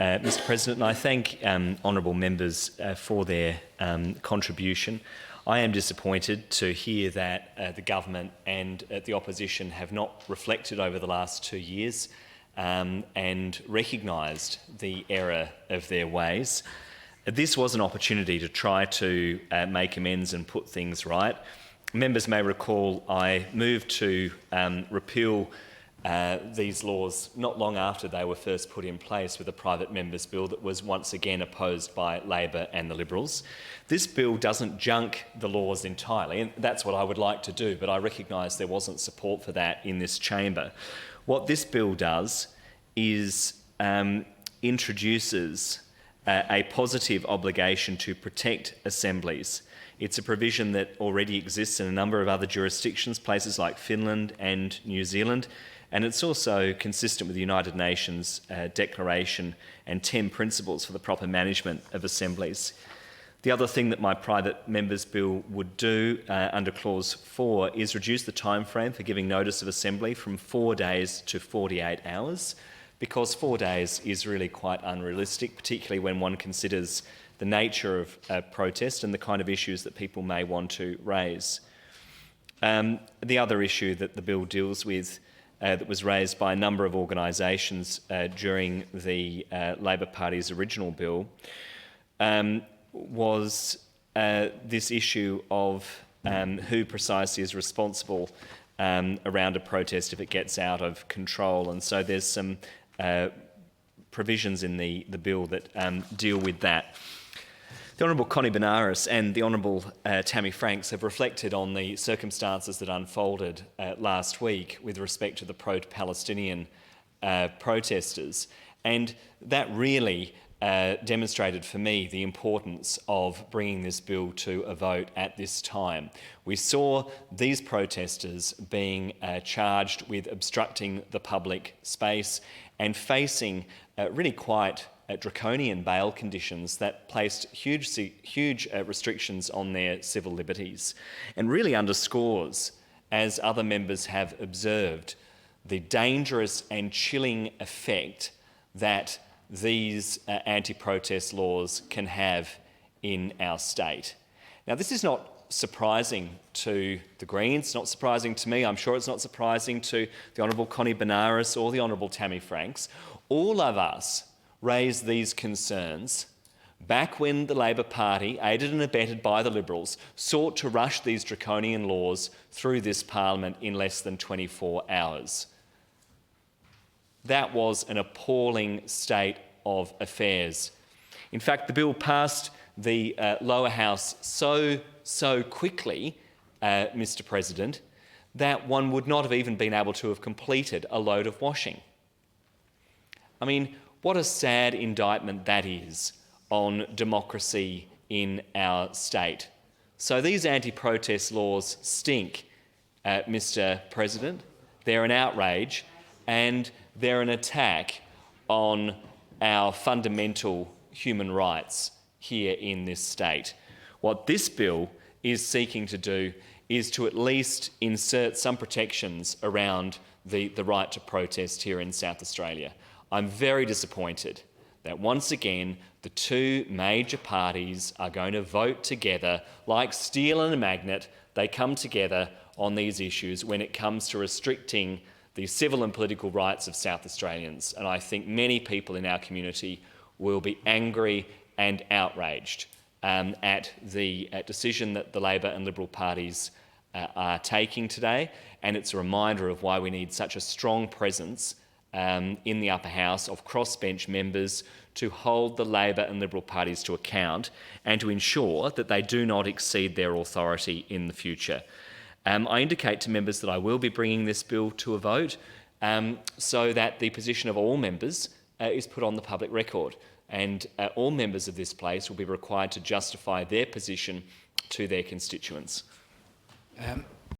Mr President, and I thank honourable members for their contribution. I am disappointed to hear that the government and the opposition have not reflected over the last 2 years and recognised the error of their ways. This was an opportunity to try to make amends and put things right. Members may recall I moved to repeal these laws not long after they were first put in place with a private members bill that was once again opposed by Labor and the Liberals. This bill doesn't junk the laws entirely, and that's what I would like to do, but I recognise there wasn't support for that in this chamber. What this bill does is introduces a positive obligation to protect assemblies. It's a provision that already exists in a number of other jurisdictions, places like Finland and New Zealand, and it's also consistent with the United Nations Declaration and 10 principles for the proper management of assemblies. The other thing that my private members bill would do under clause 4 is reduce the time frame for giving notice of assembly from 4 days to 48 hours, because 4 days is really quite unrealistic, particularly when one considers the nature of protest and the kind of issues that people may want to raise. The other issue that the bill deals with that was raised by a number of organisations during the Labor Party's original bill was this issue of who precisely is responsible around a protest if it gets out of control. And so there's some provisions in the bill that deal with that. The Honourable Connie Benares and the Honourable Tammy Franks have reflected on the circumstances that unfolded last week with respect to the pro-Palestinian protesters, and that really demonstrated for me the importance of bringing this bill to a vote at this time. We saw these protesters being charged with obstructing the public space and facing really quite draconian bail conditions that placed huge restrictions on their civil liberties, and really underscores, as other members have observed, the dangerous and chilling effect that these anti-protest laws can have in our state. Now, this is not surprising to the Greens, not surprising to me. I'm sure it's not surprising to the Honourable Connie Benares or the Honourable Tammy Franks. All of us raised these concerns back when the Labor Party, aided and abetted by the Liberals, sought to rush these draconian laws through this parliament in less than 24 hours. That was an appalling state of affairs. In fact, the bill passed the lower house so quickly, Mr President, that one would not have even been able to have completed a load of washing. I mean, what a sad indictment that is on democracy in our state. So these anti-protest laws stink, Mr President. They're an outrage and they're an attack on our fundamental human rights here in this state. What this bill is seeking to do is to at least insert some protections around the right to protest here in South Australia. I'm very disappointed that once again the two major parties are going to vote together like steel and a magnet. They come together on these issues when it comes to restricting the civil and political rights of South Australians. And I think many people in our community will be angry and outraged at the decision that the Labor and Liberal parties are taking today. And it's a reminder of why we need such a strong presence in the upper house of crossbench members to hold the Labor and Liberal parties to account and to ensure that they do not exceed their authority in the future. I indicate to members that I will be bringing this bill to a vote so that the position of all members is put on the public record, and all members of this place will be required to justify their position to their constituents.